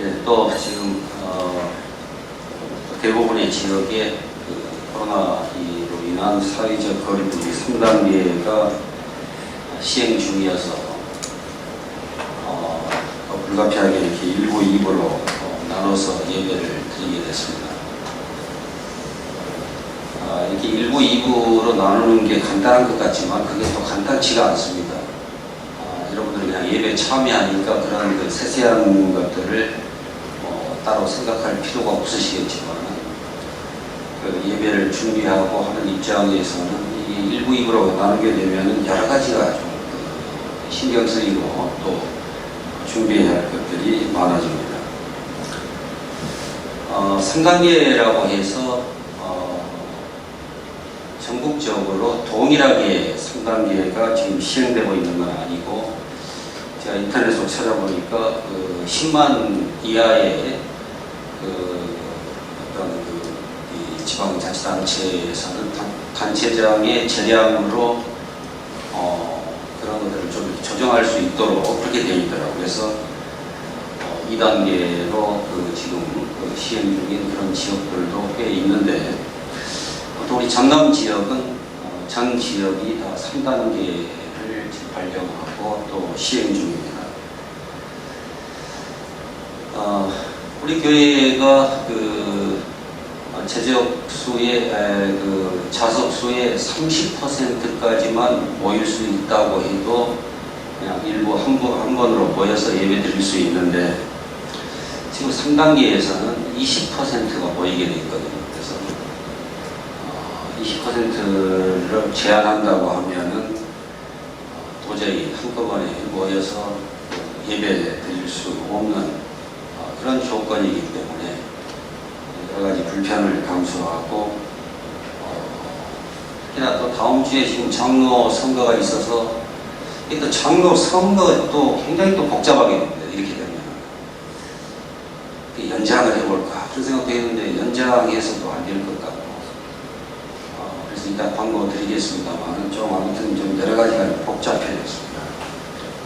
예, 또 지금 대부분의 지역에 코로나로 인한 사회적 거리두기 3단계가 시행 중이어서 불가피하게 이렇게 1부, 2부로 나눠서 예배를 드리게 됐습니다. 이렇게 1부, 2부로 나누는 게 간단한 것 같지만 그게 또 간단치가 않습니다. 여러분들이 그냥 예배에 참여하니까 그런 그 세세한 것들을 따로 생각할 필요가 없으시겠지만 그 예배를 준비하고 하는 입장에서는 이 1부, 2부로 나누게 되면 여러 가지가 좀 신경 쓰이고 또 준비해야 할 것들이 많아집니다. 3단계라고 해서 전국적으로 동일하게 3단계가 지금 시행되고 있는 건 아니고, 제가 인터넷으로 찾아보니까 10만 이하의 어떤 이 지방자치단체에서는 단체장의 재량으로 그런 것들을 좀 조정할 수 있도록 그렇게 되어 있더라고요. 그래서 2단계로 지금 시행 중인 그런 지역들도 꽤 있는데, 또 우리 전남 지역은 전 지역이 다 3단계를 발령하고 또 시행 중입니다. 우리 교회가 재적 수의 자석 수의 30%까지만 모일 수 있다고 해도 그냥 일부 한 번으로 모여서 예배 드릴 수 있는데, 지금 3단계에서는 20%가 모이게 돼 있거든요. 그래서 20%를 제한한다고 하면은 도저히 한꺼번에 모여서 예배 드릴 수 없는 그런 조건이기 때문에 여러 가지 불편을 감수하고, 특히나 또 다음 주에 지금 장로 선거가 있어서 또 장로 선거도 굉장히 또 복잡하게 됩니다. 이렇게 되면 연장을 해볼까 그런 생각도 했는데 연장해서도 안 될 것 같고, 그래서 일단 광고 드리겠습니다만 좀 아무튼 좀 여러 가지가 복잡해졌습니다.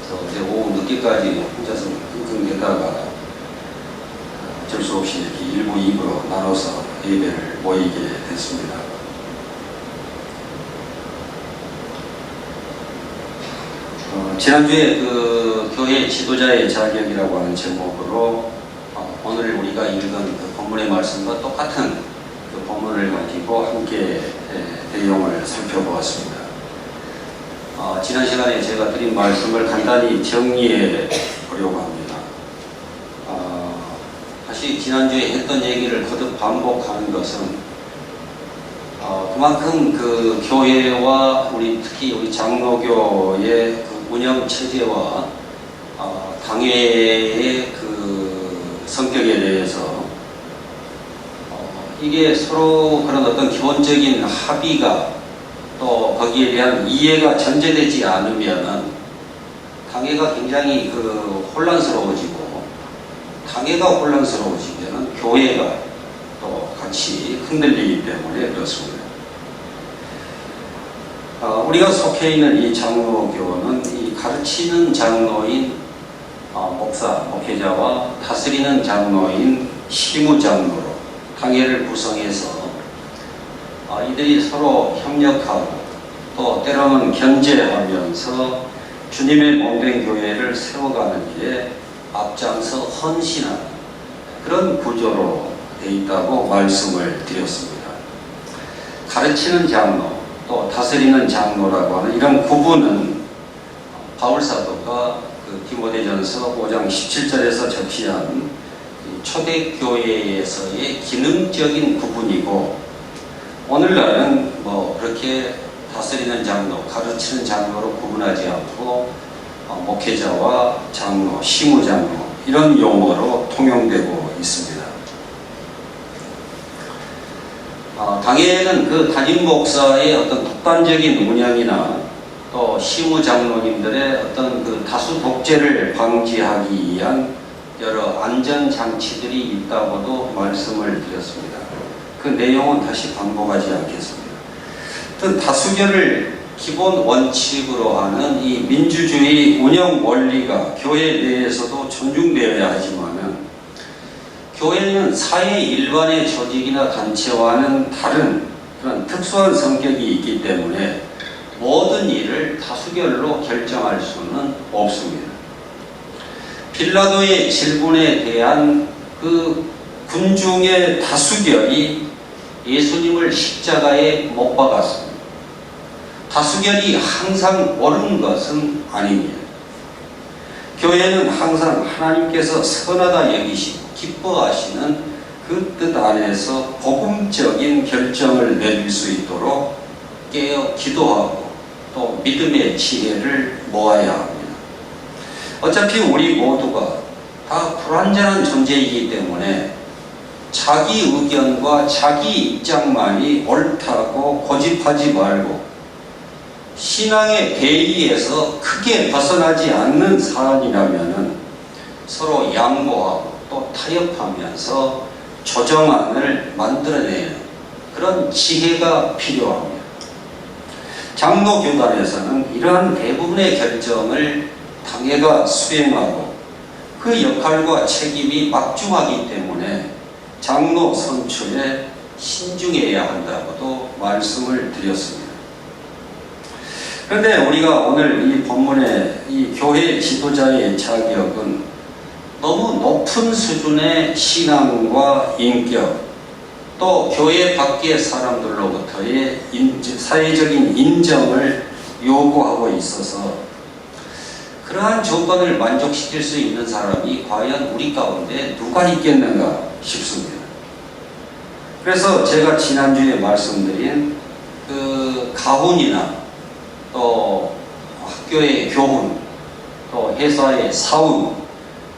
그래서 어제 오후 늦게까지 혼자서 끙끙 대다가 어쩔 수 없이 이렇게 1부, 2부로 나눠서 예배를 모이게 됐습니다. 지난주에 교회 지도자의 자격이라고 하는 제목으로 오늘 우리가 읽은 본문의 말씀과 똑같은 본문을 가지고 함께 내용을 살펴보았습니다. 지난 시간에 제가 드린 말씀을 간단히 정리해 보려고 합니다. 다시 지난주에 했던 얘기를 거듭 반복하는 것은 그만큼 교회와 특히 우리 장로교의 운영 체제와 당회의 성격에 대해서 이게 서로 그런 어떤 기본적인 합의가 또 거기에 대한 이해가 전제되지 않으면 당회가 굉장히 혼란스러워지고, 당회가 혼란스러워지면 교회가 또 같이 흔들리기 때문에 그렇습니다. 우리가 속해 있는 이 장로교는 이 가르치는 장로인 목사, 목회자와 다스리는 장로인 시무장로로 당회를 구성해서 이들이 서로 협력하고 또 때로는 견제하면서 주님의 몸된 교회를 세워가는 일에 앞장서 헌신하는 그런 구조로 되어 있다고 말씀을 드렸습니다. 가르치는 장로, 또 다스리는 장로라고 하는 이런 구분은 바울사도가 디모데전서 5장 17절에서 적시한 초대교회에서의 기능적인 구분이고, 오늘날은 그렇게 다스리는 장로, 가르치는 장로로 구분하지 않고 목회자와 장로, 시무장로 이런 용어로 통용되고 있습니다. 당회에는 담임 목사의 어떤 독단적인 운영이나 또 시무장로님들의 어떤 다수 독재를 방지하기 위한 여러 안전장치들이 있다고도 말씀을 드렸습니다. 그 내용은 다시 반복하지 않겠습니다. 어떤 다수결을 기본 원칙으로 하는 이 민주주의 운영 원리가 교회 내에서도 존중되어야 하지만은 교회는 사회 일반의 조직이나 단체와는 다른 그런 특수한 성격이 있기 때문에 모든 일을 다수결로 결정할 수는 없습니다. 빌라도의 질문에 대한 그 군중의 다수결이 예수님을 십자가에 못 박았습니다. 다수결이 항상 옳은 것은 아닙니다. 교회는 항상 하나님께서 선하다 여기시고 기뻐하시는 그 뜻 안에서 복음적인 결정을 내릴 수 있도록 깨어 기도하고 또 믿음의 지혜를 모아야 합니다. 어차피 우리 모두가 다 불완전한 존재이기 때문에 자기 의견과 자기 입장만이 옳다고 고집하지 말고 신앙의 대의에서 크게 벗어나지 않는 사안이라면 서로 양보하고 또 타협하면서 조정안을 만들어내는 그런 지혜가 필요합니다. 장로교단에서는 이러한 대부분의 결정을 당회가 수행하고 그 역할과 책임이 막중하기 때문에 장로 선출에 신중해야 한다고도 말씀을 드렸습니다. 그런데 우리가 오늘 이 본문의 이 교회 지도자의 자격은 너무 높은 수준의 신앙과 인격, 또 교회 밖의 사람들로부터의 사회적인 인정을 요구하고 있어서 그러한 조건을 만족시킬 수 있는 사람이 과연 우리 가운데 누가 있겠는가 싶습니다. 그래서 제가 지난주에 말씀드린 그 가훈이나 또 학교의 교훈, 또 회사의 사원,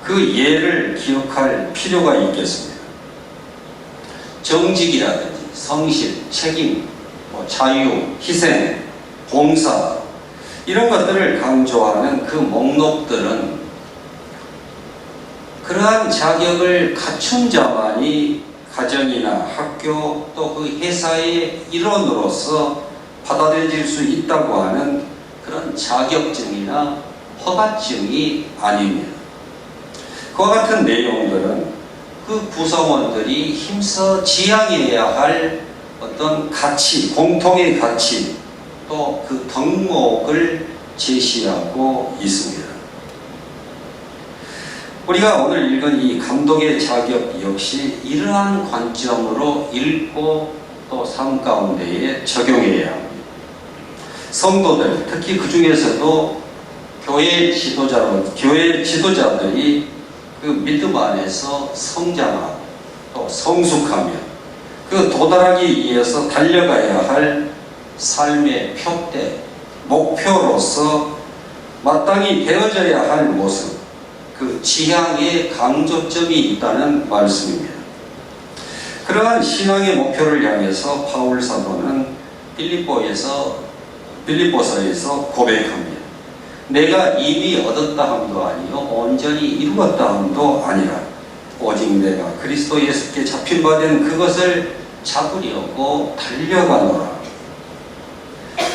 그 예를 기억할 필요가 있겠습니다. 정직이라든지 성실, 책임, 자유, 희생, 봉사 이런 것들을 강조하는 그 목록들은 그러한 자격을 갖춘 자만이 가정이나 학교 또 그 회사의 일원으로서 받아들여질 수 있다고 하는 그런 자격증이나 허가증이 아닙니다. 그와 같은 내용들은 그 구성원들이 힘써 지향해야 할 어떤 가치, 공통의 가치, 또 그 덕목을 제시하고 있습니다. 우리가 오늘 읽은 이 감독의 자격 역시 이러한 관점으로 읽고 또 삶 가운데에 적용해야 합니다. 성도들, 특히 그 중에서도 교회 지도자들이 그 믿음 안에서 성장하고 또 성숙하며 그 도달하기 위해서 달려가야 할 삶의 표대, 목표로서 마땅히 되어져야 할 모습, 그 지향의 강조점이 있다는 말씀입니다. 그러한 신앙의 목표를 향해서 바울 사도는 빌립보서에서 고백합니다. 내가 이미 얻었다 함도 아니요 온전히 이루었다 함도 아니라 오직 내가 그리스도 예수께 잡힌 바 된 그것을 잡으려고 달려가노라.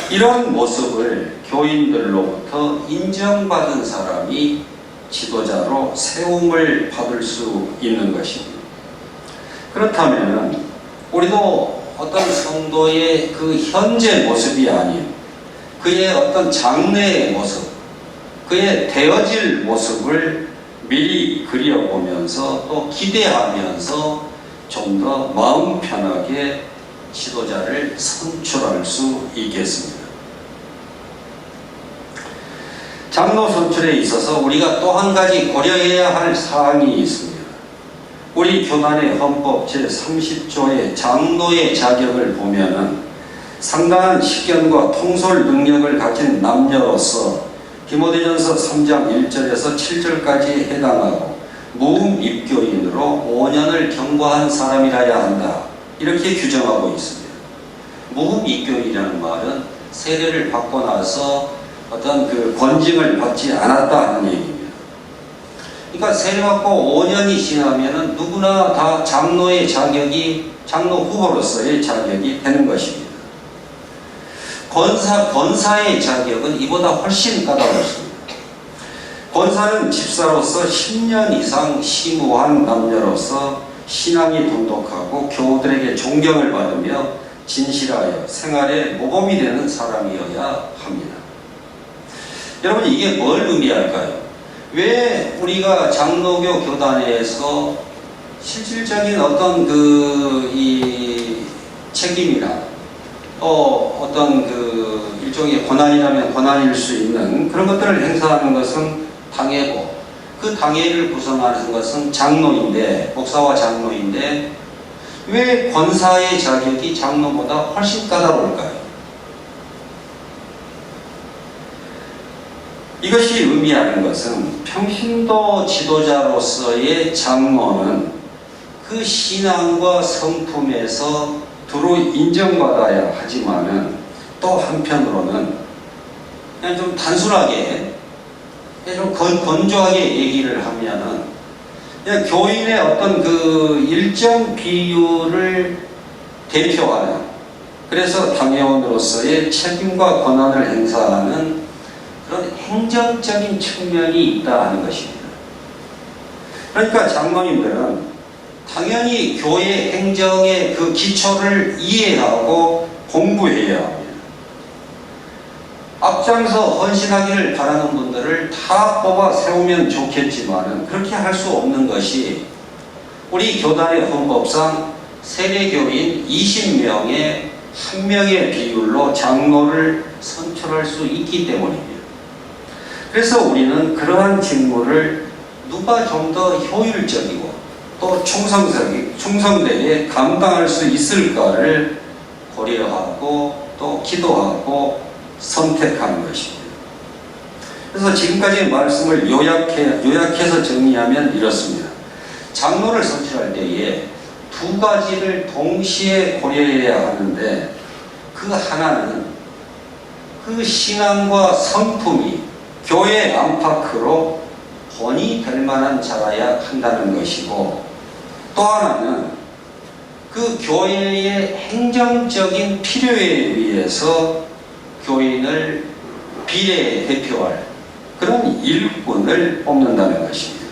이런 모습을 교인들로부터 인정받은 사람이 지도자로 세움을 받을 수 있는 것입니다. 그렇다면 우리도 어떤 성도의 그 현재 모습이 아닌 그의 어떤 장래의 모습, 그의 되어질 모습을 미리 그려보면서 또 기대하면서 좀 더 마음 편하게 지도자를 선출할 수 있겠습니다. 장로 선출에 있어서 우리가 또 한 가지 고려해야 할 사항이 있습니다. 우리 교단의 헌법 제30조의 장로의 자격을 보면은 상당한 식견과 통솔 능력을 가진 남녀로서 디모데전서 3장 1절에서 7절까지 해당하고 무음 입교인으로 5년을 경과한 사람이라야 한다. 이렇게 규정하고 있습니다. 무음 입교인이라는 말은 세례를 받고 나서 어떤 그 권징을 받지 않았다 하는 얘기입니다. 그러니까 세례받고 5년이 지나면은 누구나 다 장로의 자격이, 장로 후보로서의 자격이 되는 것입니다. 권사의 자격은 이보다 훨씬 까다롭습니다. 권사는 집사로서 10년 이상 심우한 남녀로서 신앙이 돈독하고 교우들에게 존경을 받으며 진실하여 생활에 모범이 되는 사람이어야 합니다. 여러분, 이게 뭘 의미할까요? 왜 우리가 장로교 교단에서 실질적인 어떤 이 책임이나 어떤 일종의 권한이라면 권한일 수 있는 그런 것들을 행사하는 것은 당회고, 그 당회를 구성하는 것은 장로인데, 목사와 장로인데, 왜 권사의 자격이 장로보다 훨씬 까다로울까요? 이것이 의미하는 것은 평신도 지도자로서의 장로는 그 신앙과 성품에서 두루 인정받아야 하지만은, 또 한편으로는 그냥 좀 단순하게, 좀 건조하게 얘기를 하면은, 그냥 교인의 어떤 일정 비율을 대표하는, 그래서 당회원으로서의 책임과 권한을 행사하는 그런 행정적인 측면이 있다 하는 것입니다. 그러니까 장로님들은 당연히 교회 행정의 그 기초를 이해하고 공부해야 합니다. 앞장서 헌신하기를 바라는 분들을 다 뽑아 세우면 좋겠지만은 그렇게 할 수 없는 것이, 우리 교단의 헌법상 세례교인 20명의 1명의 비율로 장로를 선출할 수 있기 때문입니다. 그래서 우리는 그러한 직무를 누가 좀 더 효율적이고 또 충성되게 감당할 수 있을까를 고려하고 또 기도하고 선택하는 것입니다. 그래서 지금까지의 말씀을 요약해서 정리하면 이렇습니다. 장로를 선출할 때에 두 가지를 동시에 고려해야 하는데, 그 하나는 그 신앙과 성품이 교회 안팎으로 본이 될 만한 자라야 한다는 것이고, 또 하나는 그 교회의 행정적인 필요에 의해서 교인을 비례 대표할 그런 일꾼을 뽑는다는 것입니다.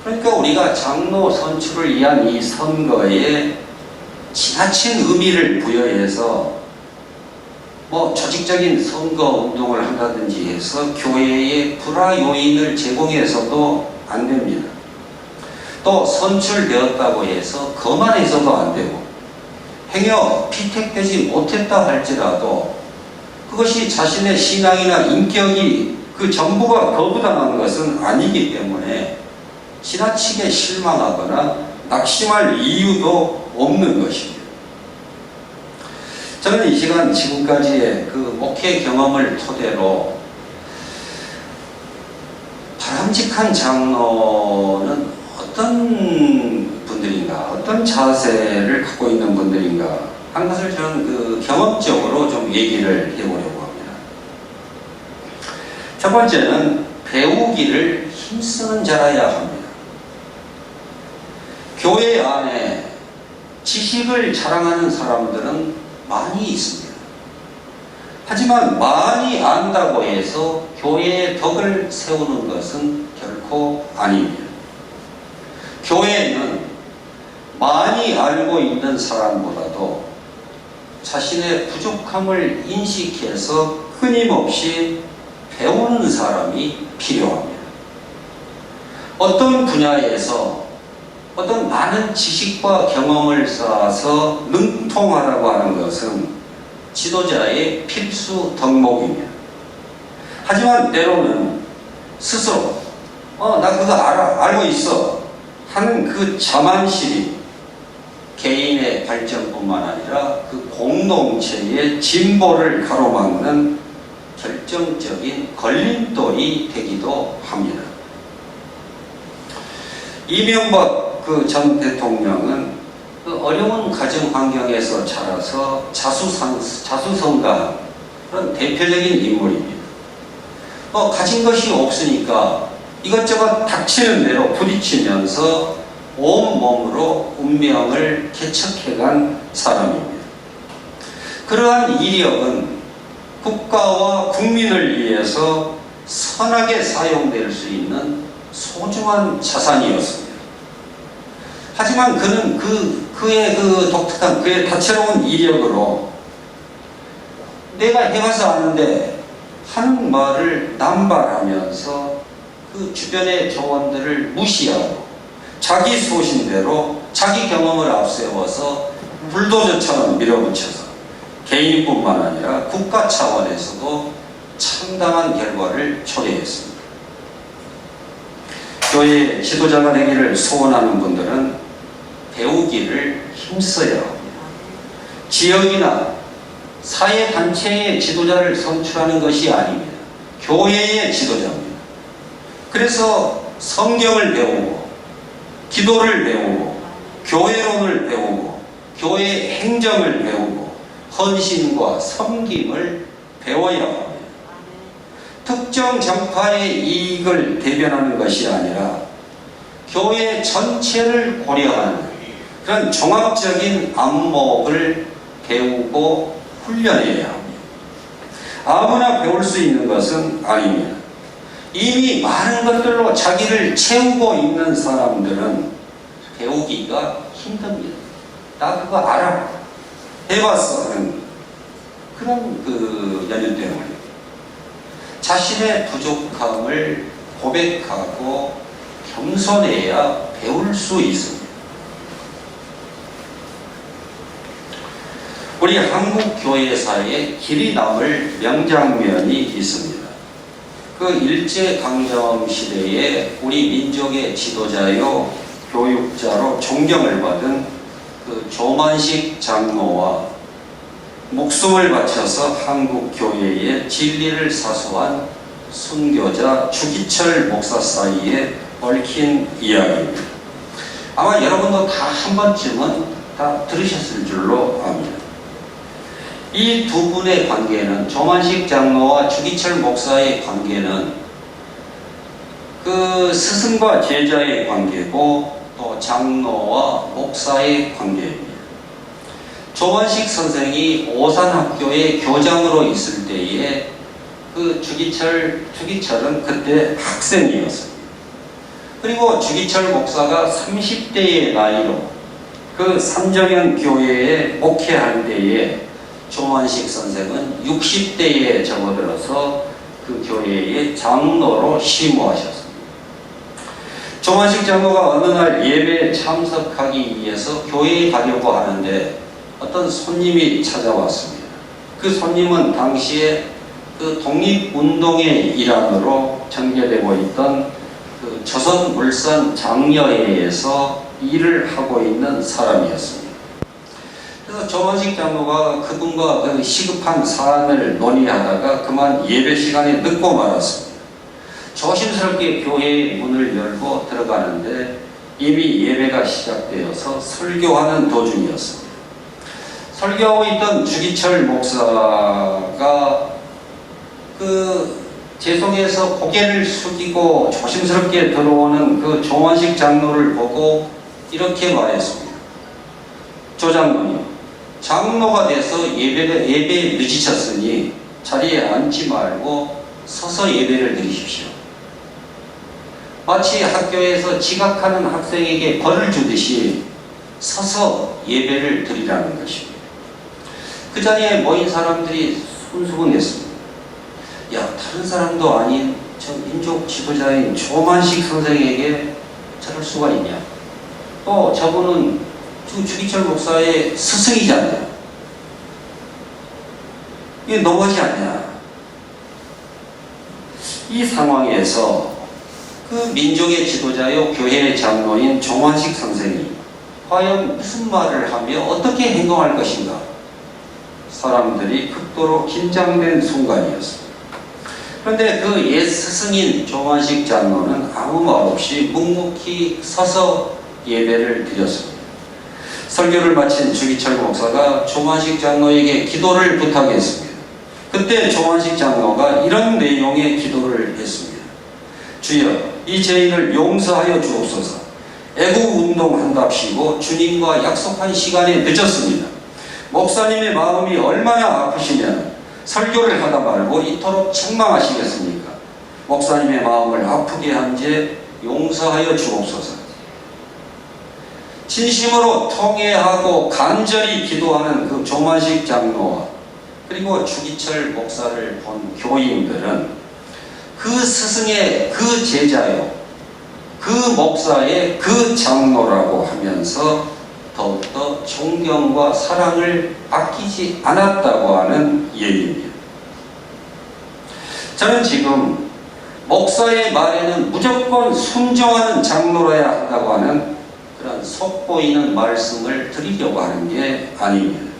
그러니까 우리가 장로 선출을 위한 이 선거에 지나친 의미를 부여해서 조직적인 선거 운동을 한다든지 해서 교회에 불화 요인을 제공해서도 안 됩니다. 또 선출되었다고 해서 거만해서도 안 되고, 행여 피택되지 못했다 할지라도 그것이 자신의 신앙이나 인격이 그 전부가 거부당한 것은 아니기 때문에 지나치게 실망하거나 낙심할 이유도 없는 것입니다. 저는 이 시간 지금까지의 그 목회 경험을 토대로 바람직한 장로는 어떤 분들인가, 어떤 자세를 갖고 있는 분들인가 하는 것을 저는 경험적으로 좀 얘기를 해보려고 합니다. 첫 번째는 배우기를 힘쓰는 자라야 합니다. 교회 안에 지식을 자랑하는 사람들은 많이 있습니다. 하지만 많이 안다고 해서 교회의 덕을 세우는 것은 결코 아닙니다. 교회는 많이 알고 있는 사람보다도 자신의 부족함을 인식해서 끊임없이 배우는 사람이 필요합니다. 어떤 분야에서 어떤 많은 지식과 경험을 쌓아서 능통하라고 하는 것은 지도자의 필수 덕목입니다. 하지만 때로는 스스로 나 그거 알고 있어 하는 그 자만심이 개인의 발전뿐만 아니라 그 공동체의 진보를 가로막는 결정적인 걸림돌이 되기도 합니다. 이명박 전 대통령은 그 어려운 가정 환경에서 자라서 자수성가한 그런 대표적인 인물입니다. 가진 것이 없으니까 이것저것 닥치는 대로 부딪히면서 온몸으로 운명을 개척해간 사람입니다. 그러한 이력은 국가와 국민을 위해서 선하게 사용될 수 있는 소중한 자산이었습니다. 하지만 그는 그의 그 독특한 그의 다채로운 이력으로 내가 해봐서 아는데 하는 말을 남발하면서 그 주변의 조언들을 무시하고 자기 소신대로 자기 경험을 앞세워서 불도저처럼 밀어붙여서 개인뿐만 아니라 국가 차원에서도 참담한 결과를 초래했습니다. 교회 지도자가 되기를 소원하는 분들은 배우기를 힘써야 합니다. 지역이나 사회단체의 지도자를 선출하는 것이 아닙니다. 교회의 지도자입니다. 그래서 성경을 배우고 기도를 배우고 교회론을 배우고 교회 행정을 배우고 헌신과 섬김을 배워야 합니다. 특정 정파의 이익을 대변하는 것이 아니라 교회 전체를 고려하는 그런 종합적인 안목을 배우고 훈련해야 합니다. 아무나 배울 수 있는 것은 아닙니다. 이미 많은 것들로 자기를 채우고 있는 사람들은 배우기가 힘듭니다. 나 그거 알아. 해봤어. 하는 그런 연유 때문에 자신의 부족함을 고백하고 겸손해야 배울 수 있습니다. 우리 한국 교회사에 길이 남을 명장면이 있습니다. 그 일제강점 시대에 우리 민족의 지도자요 교육자로 존경을 받은 그 조만식 장로와 목숨을 바쳐서 한국 교회의 진리를 사수한 순교자 주기철 목사 사이에 얽힌 이야기입니다. 아마 여러분도 다 한 번쯤은 다 들으셨을 줄로 압니다. 이 두 분의 관계는, 조만식 장로와 주기철 목사의 관계는 그 스승과 제자의 관계고 또 장로와 목사의 관계입니다. 조만식 선생이 오산학교의 교장으로 있을 때에 그 주기철은 그때 학생이었습니다. 그리고 주기철 목사가 30대의 나이로 그 삼정현 교회에 목회할 때에 조만식 선생은 60대에 접어들어서 그 교회의 장로로 심호하셨습니다. 조만식 장로가 어느 날 예배에 참석하기 위해서 교회에 가려고 하는데 어떤 손님이 찾아왔습니다. 그 손님은 당시에 그 독립운동의 일환으로 전개되고 있던 그 조선물산 장려회에서 일을 하고 있는 사람이었습니다. 그래서 조만식 장로가 그분과 그 시급한 사안을 논의하다가 그만 예배 시간에 늦고 말았습니다. 조심스럽게 교회의 문을 열고 들어가는데 이미 예배가 시작되어서 설교하는 도중이었습니다. 설교하고 있던 주기철 목사가 죄송해서 고개를 숙이고 조심스럽게 들어오는 그 조만식 장로를 보고 이렇게 말했습니다. 조 장로님, 장로가 돼서 예배에 늦으셨으니 자리에 앉지 말고 서서 예배를 드리십시오. 마치 학교에서 지각하는 학생에게 벌을 주듯이 서서 예배를 드리라는 것입니다. 그 자리에 모인 사람들이 손수건했습니다. 야, 다른 사람도 아닌 저 민족 지도자인 조만식 선생에게 저럴 수가 있냐? 또 저분은 주기철 목사의 스승이잖아요. 이게 너무하지 않냐? 이 상황에서 그 민족의 지도자요 교회의 장로인 조만식 선생이 과연 무슨 말을 하며 어떻게 행동할 것인가? 사람들이 극도로 긴장된 순간이었습니다. 그런데 그 옛 스승인 조만식 장로는 아무 말 없이 묵묵히 서서 예배를 드렸습니다. 설교를 마친 주기철 목사가 조만식 장로에게 기도를 부탁했습니다. 그때 조만식 장로가 이런 내용의 기도를 했습니다. 주여, 이 죄인을 용서하여 주옵소서. 애국운동한답시고 주님과 약속한 시간에 늦었습니다. 목사님의 마음이 얼마나 아프시면 설교를 하다 말고 이토록 책망하시겠습니까? 목사님의 마음을 아프게 한 죄 용서하여 주옵소서. 진심으로 통회하고 간절히 기도하는 그 조만식 장로와 그리고 주기철 목사를 본 교인들은 그 스승의 그 제자요, 그 목사의 그 장로라고 하면서 더욱더 존경과 사랑을 아끼지 않았다고 하는 얘기입니다. 저는 지금 목사의 말에는 무조건 순종하는 장로라야 한다고 하는 그런 속보이는 말씀을 드리려고 하는 게 아닙니다.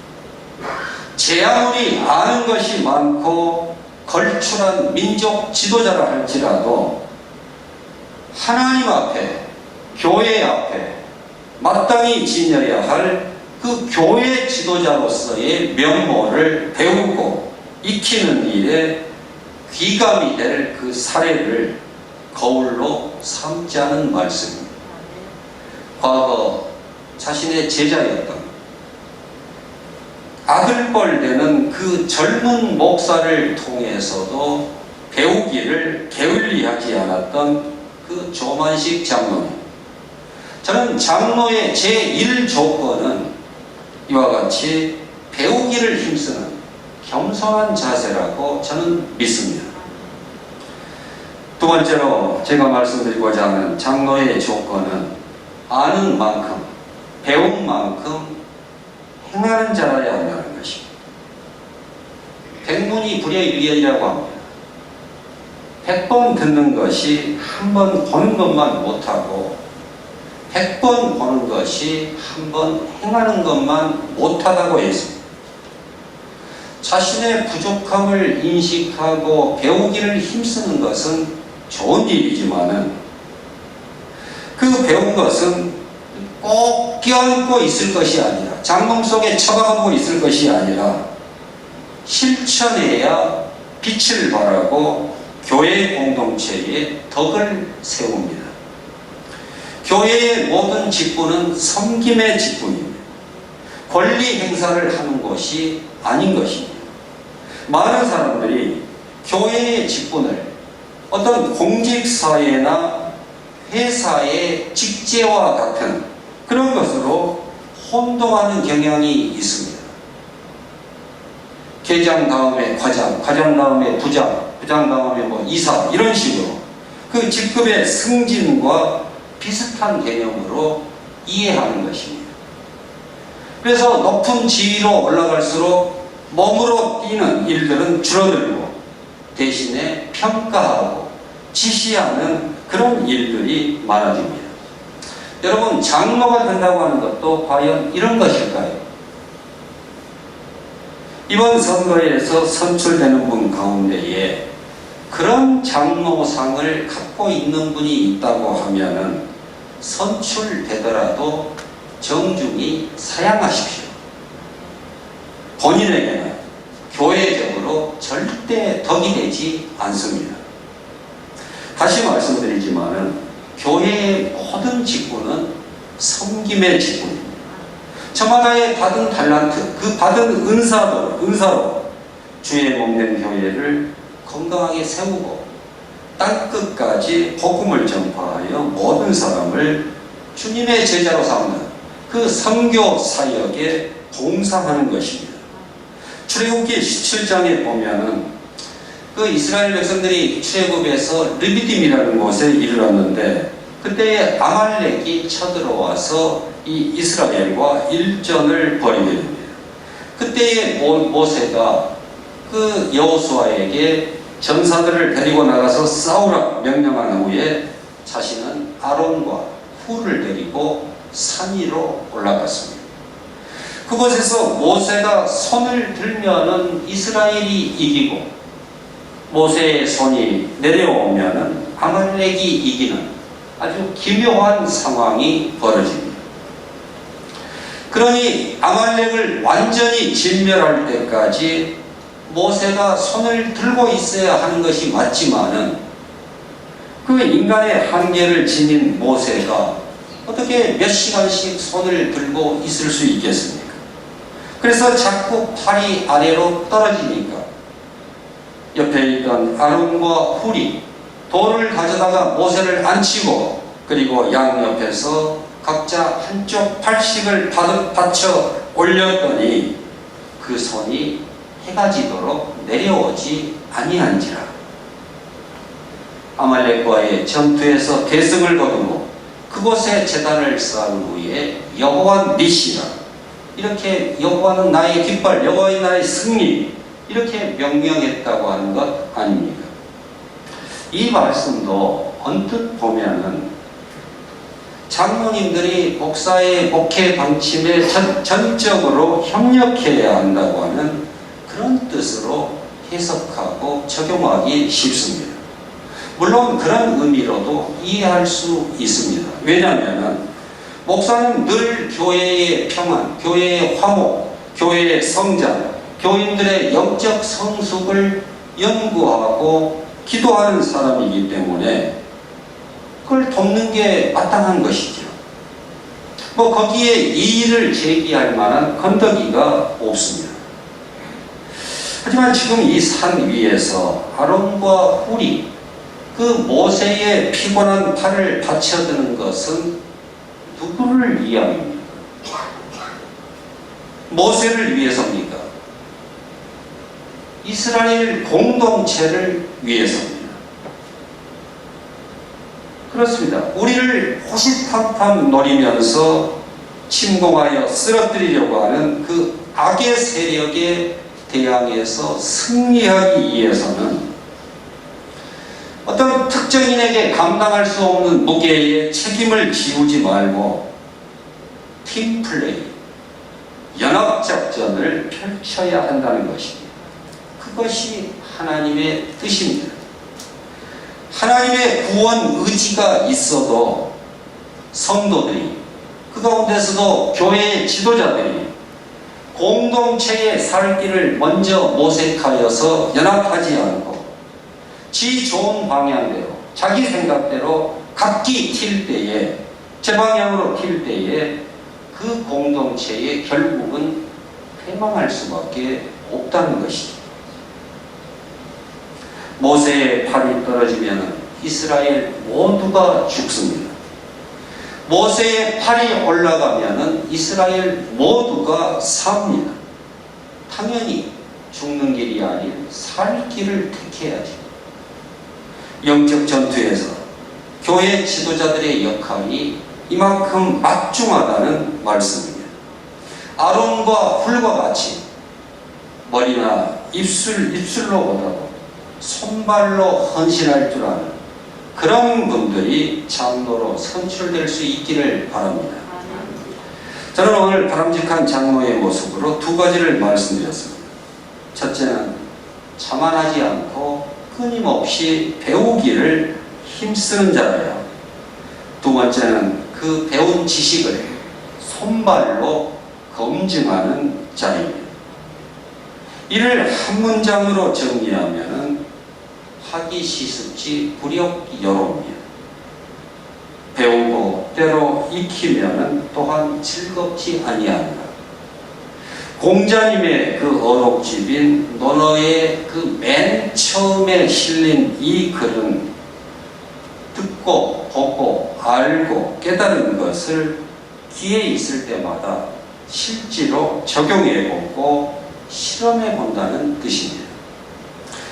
제 아무리 아는 것이 많고 걸출한 민족 지도자라 할지라도 하나님 앞에, 교회 앞에 마땅히 지녀야 할 그 교회 지도자로서의 면모를 배우고 익히는 일에 귀감이 될 그 사례를 거울로 삼자는 말씀입니다. 과거 자신의 제자였던 아들뻘 되는 그 젊은 목사를 통해서도 배우기를 게을리하지 않았던 그 조만식 장로님. 저는 장로의 제1조건은 이와 같이 배우기를 힘쓰는 겸손한 자세라고 저는 믿습니다. 두 번째로 제가 말씀드리고자 하는 장로의 조건은 아는 만큼, 배운 만큼 행하는 자라야 한다는 것입니다. 백문이 불여일견이라고 합니다. 100번 듣는 것이 한 번 보는 것만 못하고 100번 보는 것이 한 번 행하는 것만 못하다고 했습니다. 자신의 부족함을 인식하고 배우기를 힘쓰는 것은 좋은 일이지만은 그 배운 것은 꼭 껴안고 있을 것이 아니라 장롱 속에 처박아놓고 있을 것이 아니라 실천해야 빛을 발하고 교회 공동체에 덕을 세웁니다. 교회의 모든 직분은 섬김의 직분입니다. 권리 행사를 하는 것이 아닌 것입니다. 많은 사람들이 교회의 직분을 어떤 공직사회나 회사의 직제와 같은 그런 것으로 혼동하는 경향이 있습니다. 계장 다음에 과장, 과장 다음에 부장, 부장 다음에 뭐 이사 이런 식으로 그 직급의 승진과 비슷한 개념으로 이해하는 것입니다. 그래서 높은 지위로 올라갈수록 몸으로 뛰는 일들은 줄어들고 대신에 평가하고 지시하는 그런 일들이 많아집니다. 여러분, 장로가 된다고 하는 것도 과연 이런 것일까요? 이번 선거에서 선출되는 분 가운데에 그런 장로상을 갖고 있는 분이 있다고 하면은 선출되더라도 정중히 사양하십시오. 본인에게는 교회적으로 절대 덕이 되지 않습니다. 다시 말씀드리지만은 교회의 모든 직분은 섬김의 직분입니다. 저마다의 받은 달란트, 그 받은 은사로 주의 몸된 교회를 건강하게 세우고 땅끝까지 복음을 전파하여 모든 사람을 주님의 제자로 삼는 그 선교 사역에 봉사하는 것입니다. 출애굽기 17장에 보면은 그 이스라엘 백성들이 출애굽에서 르비딤이라는 곳에 이르렀는데 그때 아말렉이 쳐들어와서 이 이스라엘과 일전을 벌이게 됩니다. 그때의 모세가 그 여호수아에게 전사들을 데리고 나가서 싸우라 명령한 후에 자신은 아론과 훌을 데리고 산 위로 올라갔습니다. 그곳에서 모세가 손을 들면은 이스라엘이 이기고 모세의 손이 내려오면은 아말렉이 이기는 아주 기묘한 상황이 벌어집니다. 그러니 아말렉을 완전히 진멸할 때까지 모세가 손을 들고 있어야 하는 것이 맞지만은 그 인간의 한계를 지닌 모세가 어떻게 몇 시간씩 손을 들고 있을 수 있겠습니까? 그래서 자꾸 팔이 아래로 떨어지니까 옆에 있던 아론과 훌이 돌을 가져다가 모세를 앉히고 그리고 양 옆에서 각자 한쪽 팔씩을 받쳐 올렸더니 그 손이 해가 지도록 내려오지 아니한지라. 아말렉과의 전투에서 대승을 거두고 그곳에 제단을 쌓은 후에 여호와 니시라, 이렇게 여호와는 나의 깃발, 여호와의 나의 승리, 이렇게 명명했다고 하는 것 아닙니까? 이 말씀도 언뜻 보면은 장로님들이 목사의 목회 방침에 전적으로 협력해야 한다고 하는 그런 뜻으로 해석하고 적용하기 쉽습니다. 물론 그런 의미로도 이해할 수 있습니다. 왜냐하면 목사는 늘 교회의 평안, 교회의 화목, 교회의 성장, 교인들의 영적 성숙을 연구하고 기도하는 사람이기 때문에 그걸 돕는 게 마땅한 것이죠. 거기에 이의를 제기할 만한 건더기가 없습니다. 하지만 지금 이 산 위에서 아론과 훌이 그 모세의 피곤한 팔을 받쳐드는 것은 누구를 위함입니까? 모세를 위해서입니까? 이스라엘 공동체를 위해서입니다. 그렇습니다. 우리를 호시탐탐 노리면서 침공하여 쓰러뜨리려고 하는 그 악의 세력에 대항해서 승리하기 위해서는 어떤 특정인에게 감당할 수 없는 무게의 책임을 지우지 말고 팀플레이, 연합작전을 펼쳐야 한다는 것입니다. 그것이 하나님의 뜻입니다. 하나님의 구원 의지가 있어도 성도들이, 그 가운데서도 교회의 지도자들이 공동체의 살 길을 먼저 모색하여서 연합하지 않고 지 좋은 방향대로, 자기 생각대로 각기 튈 때에, 제 방향으로 튈 때에 그 공동체의 결국은 패망할 수밖에 없다는 것이죠. 모세의 팔이 떨어지면 이스라엘 모두가 죽습니다. 모세의 팔이 올라가면 이스라엘 모두가 삽니다. 당연히 죽는 길이 아닌 살 길을 택해야죠. 영적 전투에서 교회 지도자들의 역할이 이만큼 막중하다는 말씀입니다. 아론과 훌과 같이 머리나 입술로보다도 손발로 헌신할 줄 아는 그런 분들이 장로로 선출될 수 있기를 바랍니다. 저는 오늘 바람직한 장로의 모습으로 두 가지를 말씀드렸습니다. 첫째는 자만하지 않고 끊임없이 배우기를 힘쓰는 자라요. 두 번째는 그 배운 지식을 손발로 검증하는 자입니다. 이를 한 문장으로 정리하면 하기 시습지 불역여로입니다. 배우고 때로 익히면 또한 즐겁지 아니한다. 공자님의 그 어록집인 논어의 그 맨 처음에 실린 이 글은 듣고 보고 알고 깨달은 것을 기회 있을 때마다 실제로 적용해보고 실험해본다는 뜻입니다.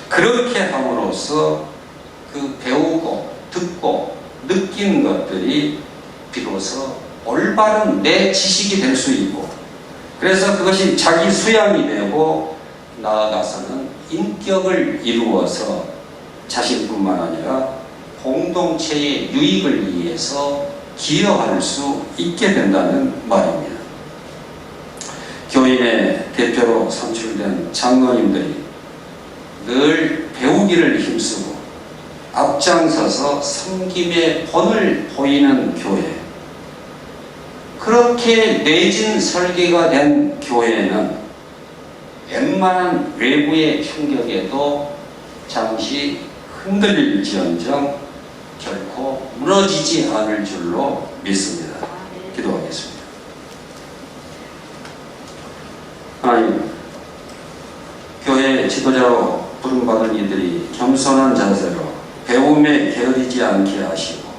그렇게 함으로써 그 배우고 듣고 느낀 것들이 비로소 올바른 내 지식이 될 수 있고, 그래서 그것이 자기 수양이 되고 나아가서는 인격을 이루어서 자신뿐만 아니라 공동체의 유익을 위해서 기여할 수 있게 된다는 말입니다. 교인의 대표로 선출된 장로님들이 늘 배우기를 힘쓰고 앞장서서 섬김의 본을 보이는 교회, 그렇게 내진 설계가 된 교회는 웬만한 외부의 충격에도 잠시 흔들릴지언정 결코 무너지지 않을 줄로 믿습니다. 기도하겠습니다. 하나님, 교회 지도자로 부름받은 이들이 겸손한 자세로 배움에 게으르지 않게 하시고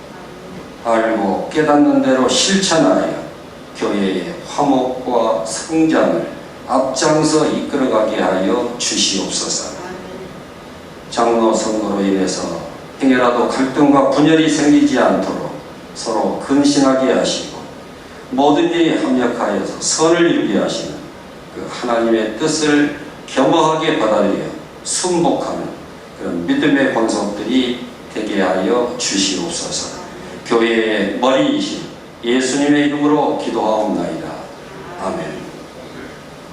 알고 깨닫는 대로 실천하여 교회의 화목과 성장을 앞장서 이끌어가게 하여 주시옵소서. 장로 선거로 인해서 행여라도 갈등과 분열이 생기지 않도록 서로 근신하게 하시고 모든 일이 합력하여서 선을 이루게 하시는 그 하나님의 뜻을 겸허하게 받아들여 순복하는 그런 믿음의 권속들이 되게 하여 주시옵소서. 교회의 머리이신 예수님의 이름으로 기도하옵나이다. 아멘.